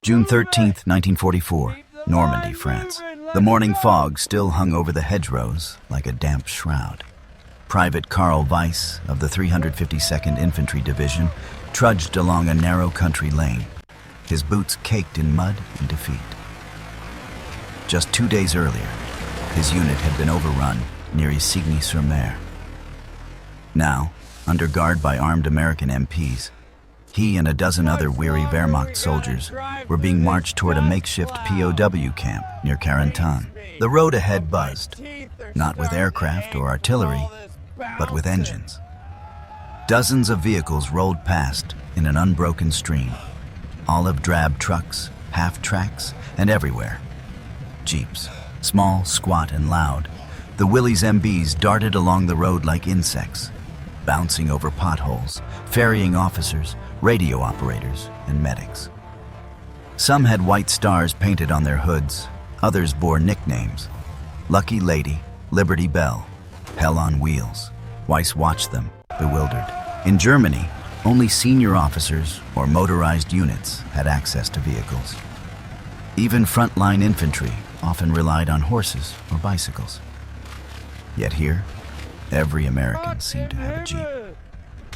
June 13th, 1944, Normandy, France. The morning fog still hung over the hedgerows like a damp shroud. Private Karl Weiss of the 352nd Infantry Division trudged along a narrow country lane, his boots caked in mud and defeat. Just 2 days earlier, his unit had been overrun near Isigny-sur-Mer. Now, under guard by armed American MPs, he and a dozen other weary Wehrmacht soldiers were being marched toward a makeshift POW camp near Carentan. The road ahead buzzed, not with aircraft or artillery, but with engines. Dozens of vehicles rolled past in an unbroken stream, olive-drab trucks, half-tracks, and everywhere. Jeeps, small, squat, and loud, the Willys MBs darted along the road like insects, bouncing over potholes, ferrying officers, radio operators, and medics. Some had white stars painted on their hoods, others bore nicknames: Lucky Lady, Liberty Bell, Hell on Wheels. Weiss watched them, bewildered. In Germany, only senior officers or motorized units had access to vehicles. Even frontline infantry often relied on horses or bicycles. Yet here, every American seemed to have a Jeep.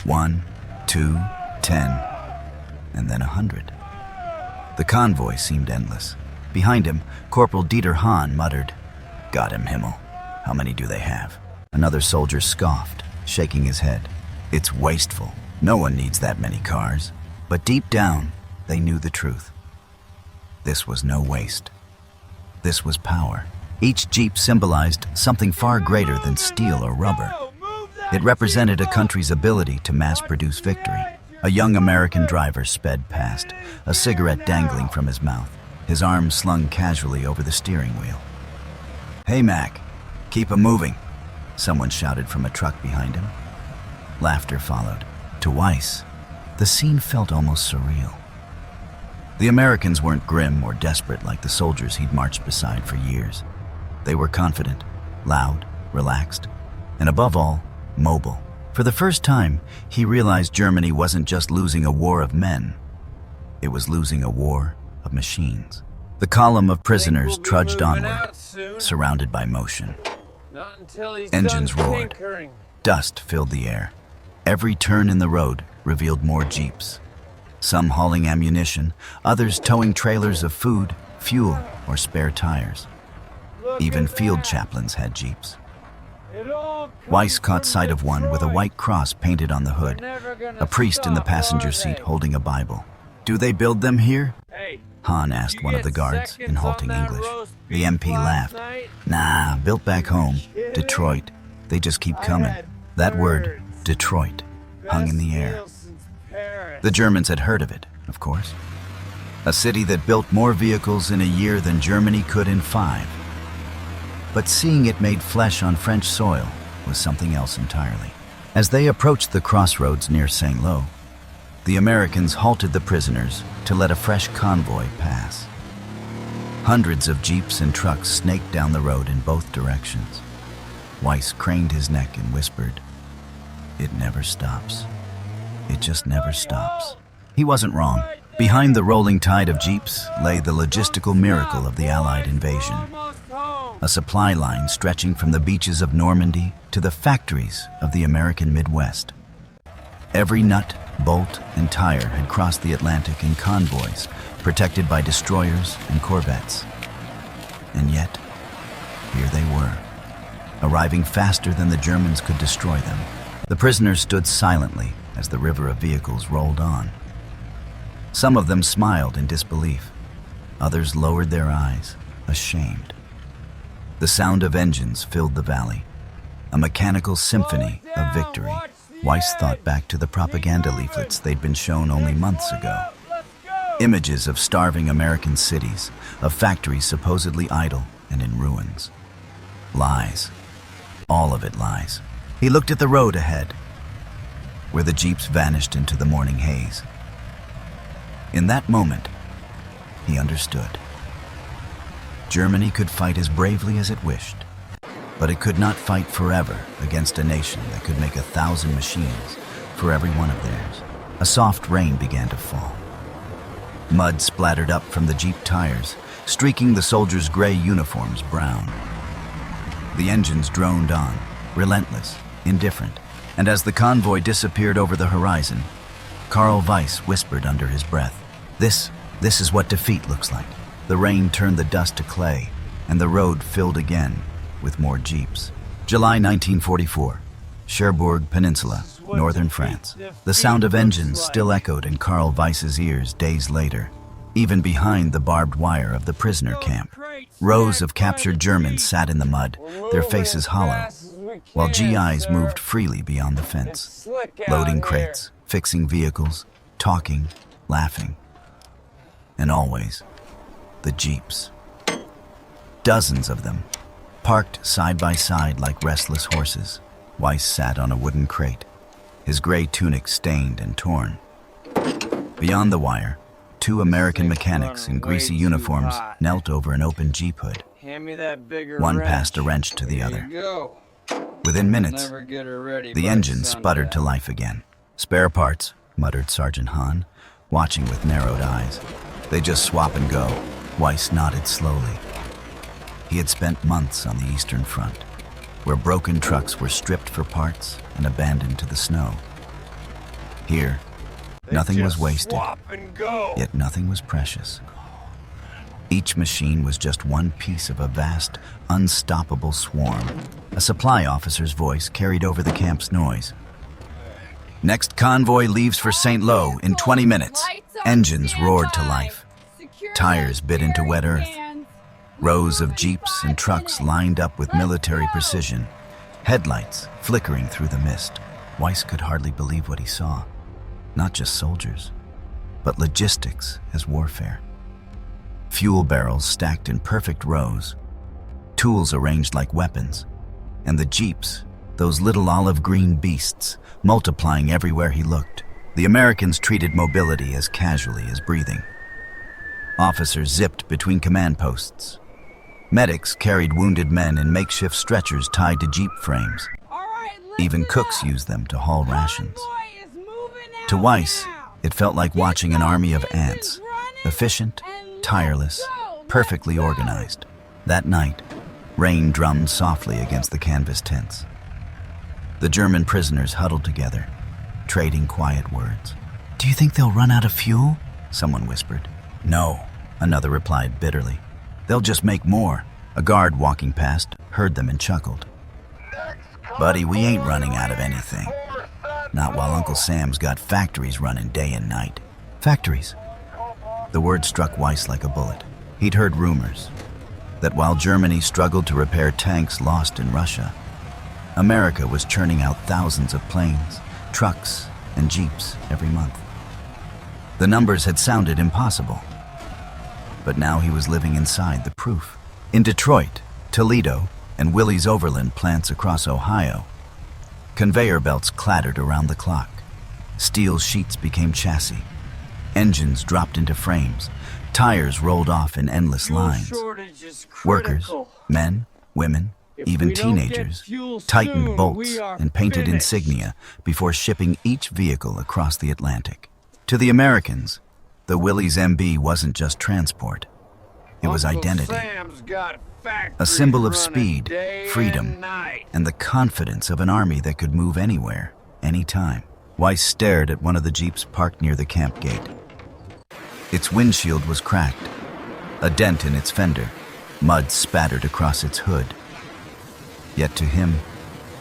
1, 2, 10, and then 100. The convoy seemed endless. Behind him, Corporal Dieter Hahn muttered, "Gott im Himmel, how many do they have?" Another soldier scoffed, shaking his head. "It's wasteful. No one needs that many cars." But deep down, they knew the truth. This was no waste. This was power. Each Jeep symbolized something far greater than steel or rubber. It represented a country's ability to mass-produce victory. A young American driver sped past, a cigarette dangling from his mouth, his arms slung casually over the steering wheel. "Hey, Mac, keep 'em moving," someone shouted from a truck behind him. Laughter followed. To Weiss, the scene felt almost surreal. The Americans weren't grim or desperate like the soldiers he'd marched beside for years. They were confident, loud, relaxed, and above all, mobile. For the first time, he realized Germany wasn't just losing a war of men. It was losing a war of machines. The column of prisoners trudged onward, surrounded by motion. Engines roared. Dust filled the air. Every turn in the road revealed more Jeeps. Some hauling ammunition, others towing trailers of food, fuel, or spare tires. Even field chaplains had Jeeps. Weiss caught sight of one with a white cross painted on the hood, a priest in the passenger seat holding a Bible. "Do they build them here?" Hahn asked one of the guards in halting English. The MP laughed. "Nah, built back home, Detroit. They just keep coming." That word, Detroit, hung in the air. The Germans had heard of it, of course. A city that built more vehicles in a year than Germany could in 5. But seeing it made flesh on French soil was something else entirely. As they approached the crossroads near Saint-Lô, the Americans halted the prisoners to let a fresh convoy pass. Hundreds of jeeps and trucks snaked down the road in both directions. Weiss craned his neck and whispered, "It never stops. It just never stops." He wasn't wrong. Behind the rolling tide of jeeps lay the logistical miracle of the Allied invasion. A supply line stretching from the beaches of Normandy to the factories of the American Midwest. Every nut, bolt, and tire had crossed the Atlantic in convoys, protected by destroyers and corvettes. And yet, here they were, arriving faster than the Germans could destroy them. The prisoners stood silently as the river of vehicles rolled on. Some of them smiled in disbelief. Others lowered their eyes, ashamed. The sound of engines filled the valley, a mechanical symphony of victory. Weiss thought back to the propaganda leaflets they'd been shown only months ago. Images of starving American cities, of factories supposedly idle and in ruins. Lies. All of it lies. He looked at the road ahead, where the jeeps vanished into the morning haze. In that moment, he understood. Germany could fight as bravely as it wished, but it could not fight forever against a nation that could make 1,000 machines for every one of theirs. A soft rain began to fall. Mud splattered up from the Jeep tires, streaking the soldiers' gray uniforms brown. The engines droned on, relentless, indifferent, and as the convoy disappeared over the horizon, Karl Weiss whispered under his breath, This is what defeat looks like." The rain turned the dust to clay, and the road filled again with more Jeeps. July 1944, Cherbourg Peninsula, northern France. The sound of engines still echoed in Karl Weiss's ears days later, even behind the barbed wire of the prisoner camp. Rows of captured Germans sat in the mud, their faces hollow, while GIs moved freely beyond the fence, loading crates, fixing vehicles, talking, laughing. And always, the Jeeps. Dozens of them, parked side by side like restless horses. Weiss sat on a wooden crate, his gray tunic stained and torn. Beyond the wire, two American mechanics in greasy uniforms knelt over an open Jeep hood. One passed a wrench to the other. Within minutes, the engine sputtered to life again. "Spare parts," muttered Sergeant Hahn, watching with narrowed eyes. "They just swap and go." Weiss nodded slowly. He had spent months on the Eastern Front, where broken trucks were stripped for parts and abandoned to the snow. Here, nothing was wasted, yet nothing was precious. Each machine was just one piece of a vast, unstoppable swarm. A supply officer's voice carried over the camp's noise. "Next convoy leaves for St. Lo in 20 minutes. Engines roared to life. Tires bit into wet earth. Rows of Jeeps and trucks lined up with military precision, headlights flickering through the mist. Weiss could hardly believe what he saw. Not just soldiers, but logistics as warfare. Fuel barrels stacked in perfect rows, tools arranged like weapons, and the Jeeps, those little olive green beasts, multiplying everywhere he looked. The Americans treated mobility as casually as breathing. Officers zipped between command posts. Medics carried wounded men in makeshift stretchers tied to Jeep frames. Even cooks used them to haul rations. To Weiss, it felt like watching an army of ants, efficient, tireless, perfectly organized. That night, rain drummed softly against the canvas tents. The German prisoners huddled together, trading quiet words. "Do you think they'll run out of fuel?" someone whispered. "No," another replied bitterly. "They'll just make more." A guard walking past heard them and chuckled. "Buddy, we ain't running out of anything. Not while Uncle Sam's got factories running day and night." Factories? The word struck Weiss like a bullet. He'd heard rumors that while Germany struggled to repair tanks lost in Russia, America was churning out thousands of planes, trucks, and Jeeps every month. The numbers had sounded impossible, but now he was living inside the proof. In Detroit, Toledo, and Willys Overland plants across Ohio, conveyor belts clattered around the clock. Steel sheets became chassis. Engines dropped into frames. Tires rolled off in endless lines. Workers, men, women, even teenagers, tightened bolts and painted insignia before shipping each vehicle across the Atlantic. To the Americans, the Willys MB wasn't just transport. It was identity. A symbol of speed, freedom, and the confidence of an army that could move anywhere, anytime. Weiss stared at one of the Jeeps parked near the camp gate. Its windshield was cracked, a dent in its fender, mud spattered across its hood. Yet to him,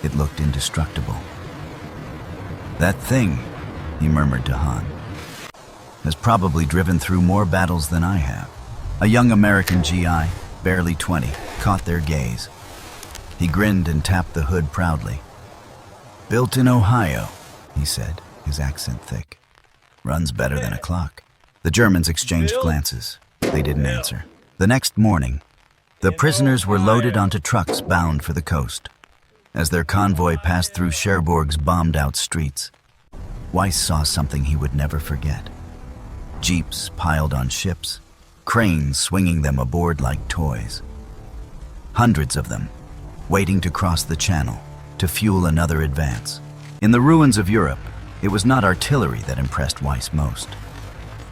it looked indestructible. "That thing," he murmured to Hahn, "has probably driven through more battles than I have." A young American GI, barely 20, caught their gaze. He grinned and tapped the hood proudly. "Built in Ohio," he said, his accent thick. "Runs better than a clock." The Germans exchanged glances. They didn't answer. The next morning, the prisoners were loaded onto trucks bound for the coast. As their convoy passed through Cherbourg's bombed-out streets, Weiss saw something he would never forget. Jeeps piled on ships, cranes swinging them aboard like toys. Hundreds of them, waiting to cross the channel, to fuel another advance. In the ruins of Europe, it was not artillery that impressed Weiss most.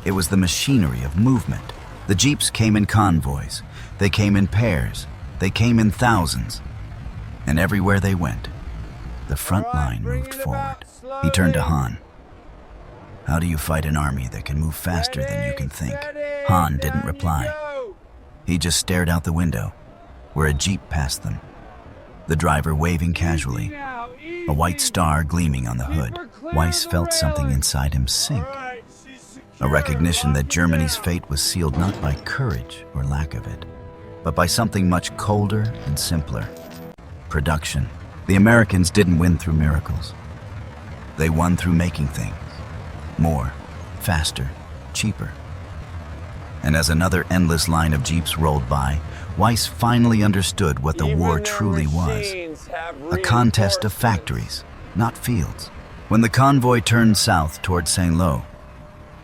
It was the machinery of movement. The jeeps came in convoys. They came in pairs. They came in thousands. And everywhere they went, the front line moved forward. He turned to Han. "How do you fight an army that can move faster than you can think?" Han didn't reply. He just stared out the window, where a jeep passed them, the driver waving casually, a white star gleaming on the hood. Weiss felt something inside him sink, a recognition that Germany's fate was sealed not by courage or lack of it, but by something much colder and simpler: production. The Americans didn't win through miracles. They won through making things more, faster, cheaper. And as another endless line of jeeps rolled by, Weiss finally understood what the war truly was: a contest of factories, not fields. When the convoy turned south toward Saint-Lô,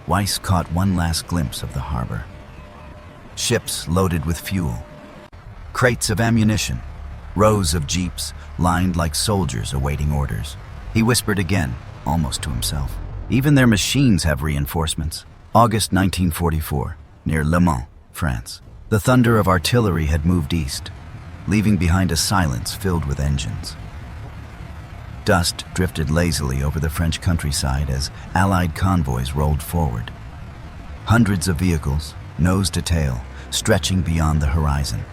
Weiss caught one last glimpse of the harbor. Ships loaded with fuel, crates of ammunition, rows of jeeps lined like soldiers awaiting orders. He whispered again, almost to himself, "Even their machines have reinforcements." August 1944, near Le Mans, France. The thunder of artillery had moved east, leaving behind a silence filled with engines. Dust drifted lazily over the French countryside as Allied convoys rolled forward. Hundreds of vehicles, nose to tail, stretching beyond the horizon.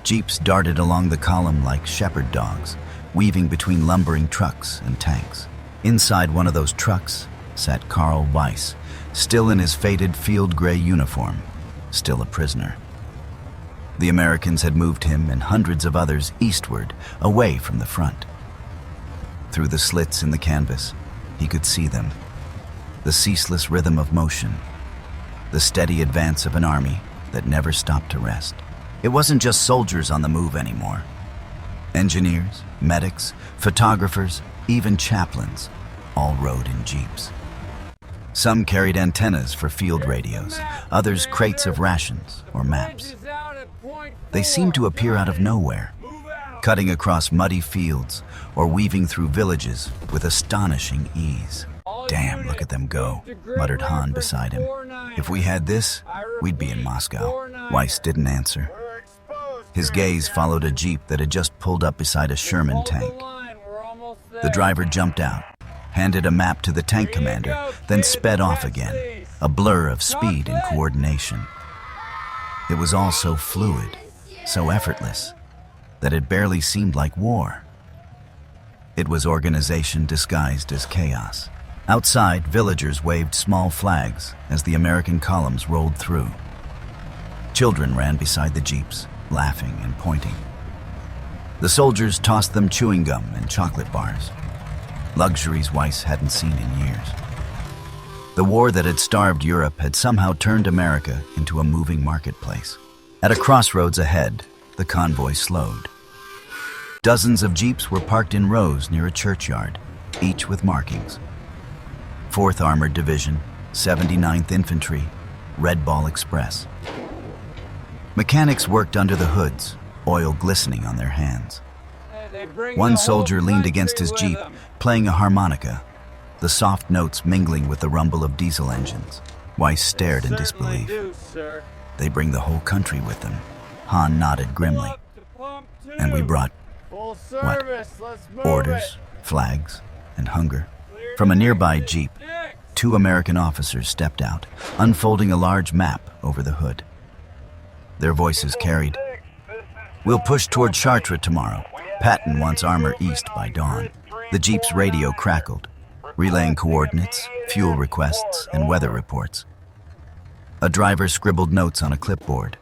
Jeeps darted along the column like shepherd dogs, weaving between lumbering trucks and tanks. Inside one of those trucks sat Karl Weiss, still in his faded field gray uniform, still a prisoner. The Americans had moved him and hundreds of others eastward, away from the front. Through the slits in the canvas, he could see them. The ceaseless rhythm of motion, the steady advance of an army that never stopped to rest. It wasn't just soldiers on the move anymore. Engineers, medics, photographers, even chaplains, all rode in jeeps. Some carried antennas for field radios, others crates of rations or maps. They seemed to appear out of nowhere, cutting across muddy fields or weaving through villages with astonishing ease. "Damn, look at them go," muttered Han beside him. "If we had this, we'd be in Moscow." Weiss didn't answer. His gaze followed a jeep that had just pulled up beside a Sherman tank. The driver jumped out, handed a map to the tank commander, then sped off again, a blur of speed and coordination. It was all so fluid, so effortless, that it barely seemed like war. It was organization disguised as chaos. Outside, villagers waved small flags as the American columns rolled through. Children ran beside the jeeps, laughing and pointing. The soldiers tossed them chewing gum and chocolate bars, luxuries Weiss hadn't seen in years. The war that had starved Europe had somehow turned America into a moving marketplace. At a crossroads ahead, the convoy slowed. Dozens of jeeps were parked in rows near a churchyard, each with markings: 4th Armored Division, 79th Infantry, Red Ball Express. Mechanics worked under the hoods, oil glistening on their hands. One soldier leaned against his jeep, playing a harmonica, the soft notes mingling with the rumble of diesel engines. Weiss stared in disbelief. "They bring the whole country with them." Han nodded grimly. "And we brought, what? Orders, flags, and hunger." From a nearby jeep, 2 American officers stepped out, unfolding a large map over the hood. Their voices carried, "We'll push toward Chartres tomorrow. Patton wants armor east by dawn." The jeep's radio crackled, relaying coordinates, fuel requests, and weather reports. A driver scribbled notes on a clipboard.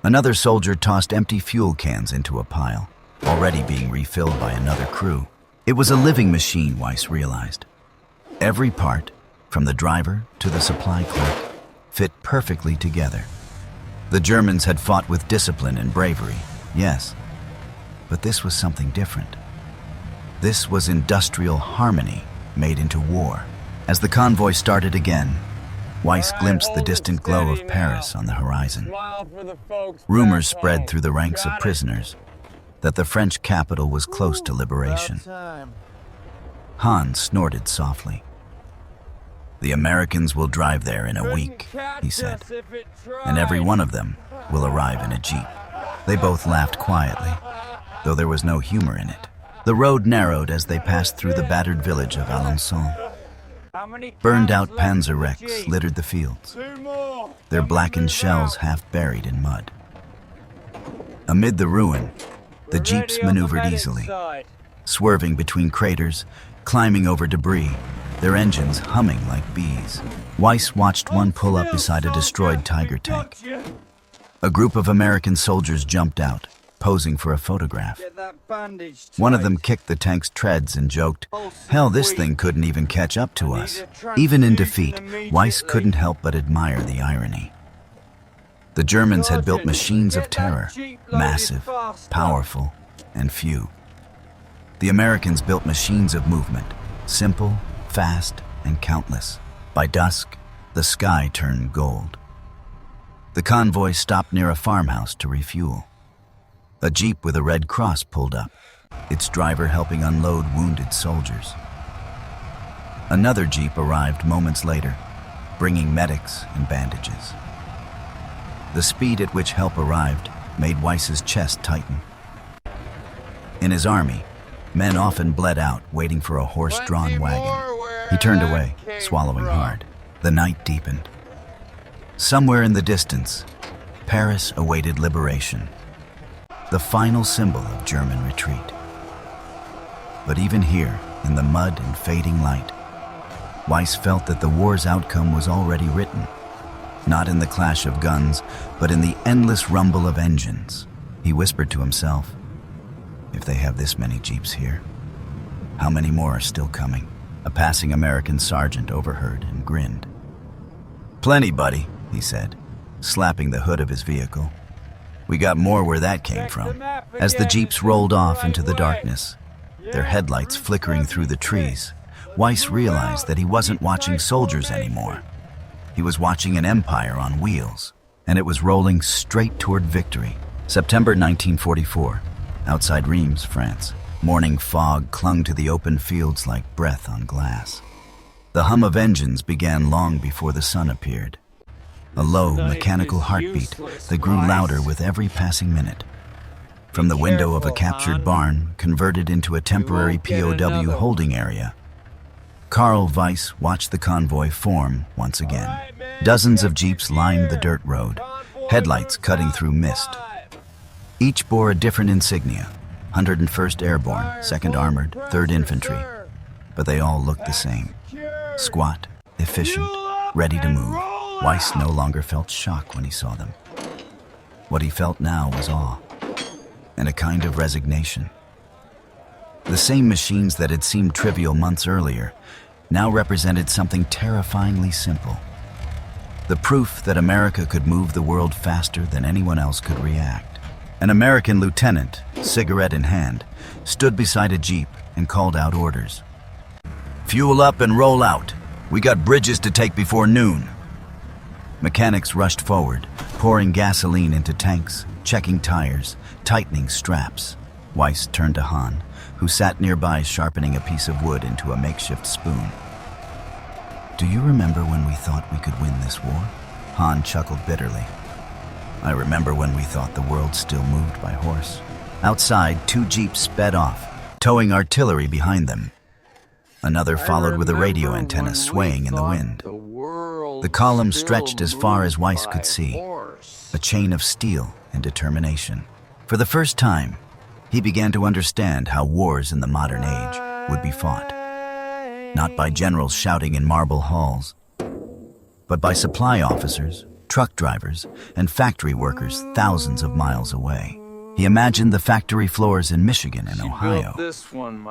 Another soldier tossed empty fuel cans into a pile, already being refilled by another crew. It was a living machine, Weiss realized. Every part, from the driver to the supply clerk, fit perfectly together. The Germans had fought with discipline and bravery, yes, but this was something different. This was industrial harmony made into war. As the convoy started again, Weiss glimpsed the distant glow of Paris on the horizon. Rumors spread through the ranks of prisoners that the French capital was close to liberation. Han snorted softly. The Americans will drive there in a week, he said, and every one of them will arrive in a jeep. They both laughed quietly, though there was no humor in it. The road narrowed as they passed through the battered village of Alençon. Burned-out Panzer wrecks littered the fields, their blackened shells half buried in mud. Amid the ruin, the jeeps maneuvered easily, swerving between craters, climbing over debris, their engines humming like bees. Weiss watched one pull up beside a destroyed Tiger tank. A group of American soldiers jumped out, posing for a photograph. One of them kicked the tank's treads and joked, "Hell, this thing couldn't even catch up to us." Even in defeat, Weiss couldn't help but admire the irony. The Germans had built machines of terror, massive, powerful, and few. The Americans built machines of movement, simple, fast, and countless. By dusk, the sky turned gold. The convoy stopped near a farmhouse to refuel. A jeep with a red cross pulled up, its driver helping unload wounded soldiers. Another jeep arrived moments later, bringing medics and bandages. The speed at which help arrived made Weiss's chest tighten. In his army, men often bled out, waiting for a horse-drawn wagon. He turned away, swallowing hard. The night deepened. Somewhere in the distance, Paris awaited liberation, the final symbol of German retreat. But even here, in the mud and fading light, Weiss felt that the war's outcome was already written, not in the clash of guns, but in the endless rumble of engines. He whispered to himself, "If they have this many jeeps here, how many more are still coming?" A passing American sergeant overheard and grinned. "Plenty, buddy," he said, slapping the hood of his vehicle. "We got more where that came from." As the jeeps rolled off into the darkness, their headlights flickering through the trees, Weiss realized that he wasn't watching soldiers anymore. He was watching an empire on wheels, and it was rolling straight toward victory. September 1944, outside Reims, France. Morning fog clung to the open fields like breath on glass. The hum of engines began long before the sun appeared. A low, mechanical heartbeat that grew louder with every passing minute. From the window of a captured barn, converted into a temporary POW holding area, Karl Weiss watched the convoy form once again. Dozens of jeeps lined the dirt road, headlights cutting through mist. Each bore a different insignia: 101st Airborne, 2nd Armored, 3rd Infantry. But they all looked the same. Squat, efficient, ready to move. Weiss no longer felt shock when he saw them. What he felt now was awe, and a kind of resignation. The same machines that had seemed trivial months earlier now represented something terrifyingly simple. The proof that America could move the world faster than anyone else could react. An American lieutenant, cigarette in hand, stood beside a jeep and called out orders. "Fuel up and roll out. We got bridges to take before noon." Mechanics rushed forward, pouring gasoline into tanks, checking tires, tightening straps. Weiss turned to Han, who sat nearby sharpening a piece of wood into a makeshift spoon. "Do you remember when we thought we could win this war?" Han chuckled bitterly. "I remember when we thought the world still moved by horse." Outside, two jeeps sped off, towing artillery behind them. Another followed with a radio antenna swaying in the wind. The column stretched as far as Weiss could see, a chain of steel and determination. For the first time, he began to understand how wars in the modern age would be fought. Not by generals shouting in marble halls, but by supply officers, truck drivers, and factory workers thousands of miles away. He imagined the factory floors in Michigan and Ohio.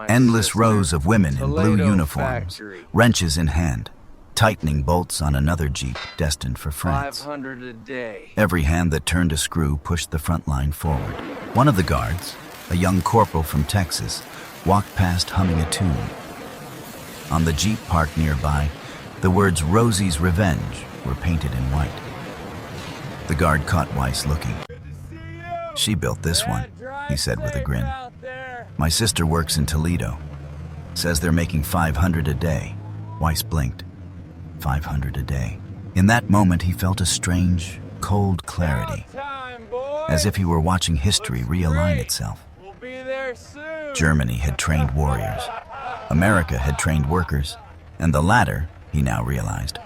Endless rows of women in blue uniforms, wrenches in hand, tightening bolts on another jeep destined for France. 500 a day. Every hand that turned a screw pushed the front line forward. One of the guards, a young corporal from Texas, walked past humming a tune. On the jeep parked nearby, the words "Rosie's Revenge" were painted in white. The guard caught Weiss looking. "She built this one," he said with a grin. "My sister works in Toledo. Says they're making 500 a day." Weiss blinked. 500 a day. In that moment, he felt a strange, cold clarity, as if he were watching history realign itself. Germany had trained warriors. America had trained workers, and the latter, he now realized,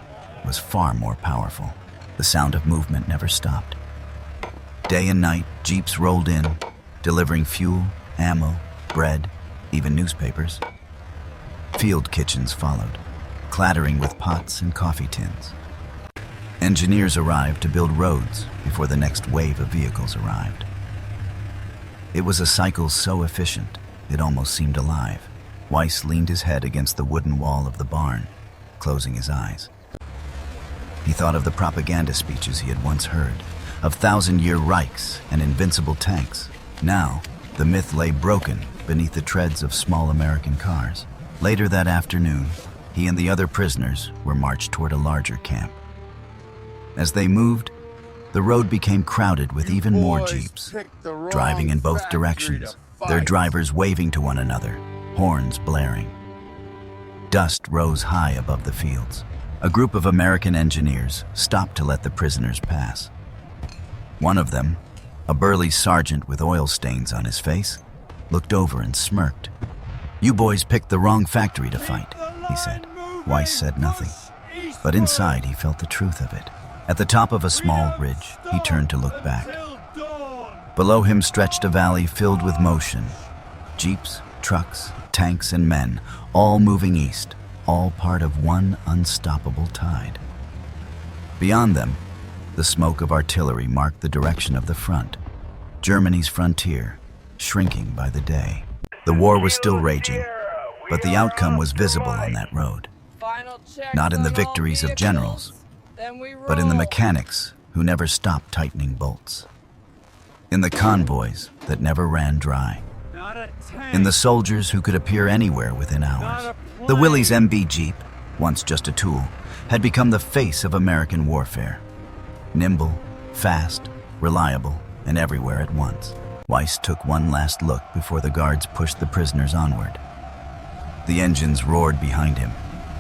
was far more powerful. The sound of movement never stopped. Day and night, jeeps rolled in, delivering fuel, ammo, bread, even newspapers. Field kitchens followed, clattering with pots and coffee tins. Engineers arrived to build roads before the next wave of vehicles arrived. It was a cycle so efficient, it almost seemed alive. Weiss leaned his head against the wooden wall of the barn, closing his eyes. He thought of the propaganda speeches he had once heard, of thousand-year Reichs and invincible tanks. Now, the myth lay broken beneath the treads of small American cars. Later that afternoon, he and the other prisoners were marched toward a larger camp. As they moved, the road became crowded with even more jeeps, driving in both directions, their drivers waving to one another, horns blaring. Dust rose high above the fields. A group of American engineers stopped to let the prisoners pass. One of them, a burly sergeant with oil stains on his face, looked over and smirked. "You boys picked the wrong factory to fight," he said. Weiss said nothing, but inside he felt the truth of it. At the top of a small ridge, he turned to look back. Below him stretched a valley filled with motion. Jeeps, trucks, tanks, and men, all moving east, all part of one unstoppable tide. Beyond them, the smoke of artillery marked the direction of the front, Germany's frontier, shrinking by the day. The war was still raging, but the outcome was visible on that road. Not in the victories of generals, but in the mechanics who never stopped tightening bolts. In the convoys that never ran dry. In the soldiers who could appear anywhere within hours. The Willys MB Jeep, once just a tool, had become the face of American warfare. Nimble, fast, reliable, and everywhere at once. Weiss took one last look before the guards pushed the prisoners onward. The engines roared behind him,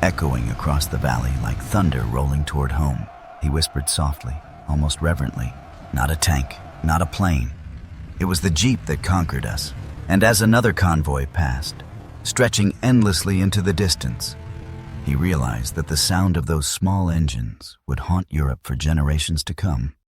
echoing across the valley like thunder rolling toward home. He whispered softly, almost reverently, "Not a tank, not a plane. It was the Jeep that conquered us." And as another convoy passed, stretching endlessly into the distance, he realized that the sound of those small engines would haunt Europe for generations to come.